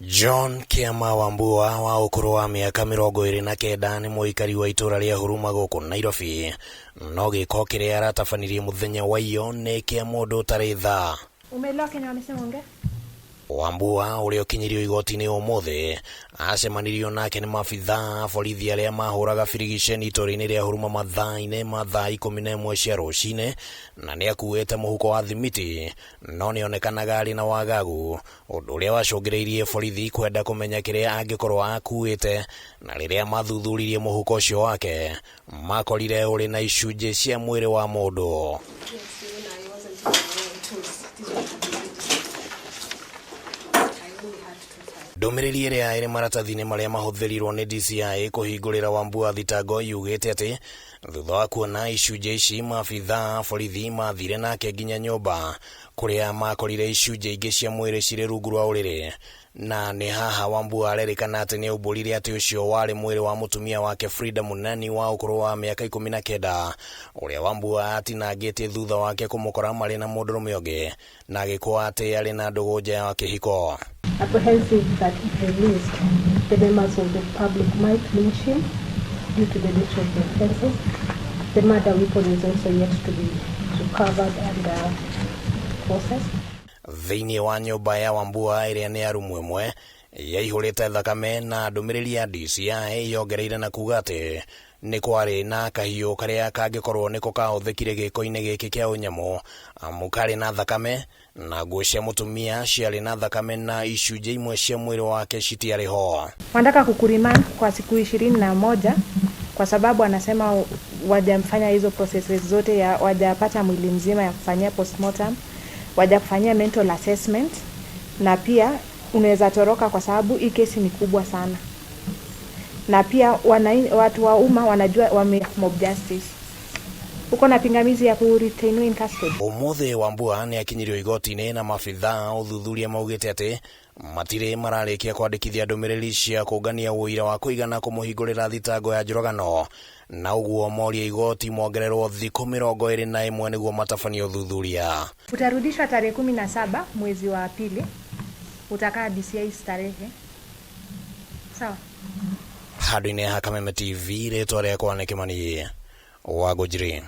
John Kiama Wambua wa ukuru wa miaka 29 ni muikari wa itura ria Huruma guku Nairobi, no giko kiria aratafanirie muthenya wa iyo ni kia mundu tari tha. Umeelewa Kenya wamesema unge? Wambua uria ukinyirio igoti-ini umuthi acemanirio nake ni mabithaa borithi aria mahuraga birigiceni itura-ini ria Huruma mathaa-ini ma thaa 11 cia rucini, na ni akuite muhuko wa thimiti, no nionekanaga ari na wagagu, undu uria wacungireirie borithi kwenda kumenya kiria angikorwo akuite, na riria mathuthuririe muhuko ucio wake makorire uri na icunji cia mwiri wa mundu. Ndumiriri iria iri maratathi-ini maria mahuthirirwo ni DCI kuhingurira Wambua thitango yugite ati thutha wa kuona icunji ici mabithaa borithi mathire nake nginya nyumba kuria makorire icunji ingi cia mwiri ciri rungu rwa uriri, na ni haha Wambua arerikana ati ni umburirie ati ucio wari mwiri wa mutumia wake Frida Munani wa ukuru wa miaka 19 uria Wambua atinangitie thutha wake kumukora mari na mundurume ungi na agikwa ati ari na ndugu nja wa kihiko. Apprehensive that if released, the members of the public might lynch him due to the nature of the offences. The murder weapon is also yet to be recovered and processed. Thiini wa nyumba ya Wambua iria ni arumu imwe yaihurite thakame, na ndumiriri ya DCI yongereire na kuga ati ni kwari na kahiu karia kangikorwo niko kahuthikire giko-ini giki kia unyamu amukari na thakame, na nguo cia mutumia ciari na thakame, na icunji imwe cia mwiri wake citiari ho. Wanataka kukurimana kwa siku 21 kwa sababu anasema wajamfanya hizo processes zote, ya wajapata mwili mzima ya kufanyia postmortem, wajafanyia mental assessment, na pia unaweza toroka kwa sababu hii kesi ni kubwa sana, na pia watu wa umma wanajua mob justice. Uko na pingamizi ya ku retain in custody. Umuthi Wambua ni akinyirio igoti-ini na mabithaa uthuthuria maugite ati matire mararikia kwandikithia ndumiriri cia kungania uira wa kuigana kumuhingurira thitango ya njoragano, na uguo moria igoti mongererwo thiku 21 niguo matafania uthuthuria. Utarudishwa tarehe 17 mwezi wa pili, utakaa DCI starehe. Sawa. Handu-ini ha Kameme TV ritwa riakwa ni Kimani wa Gojiri.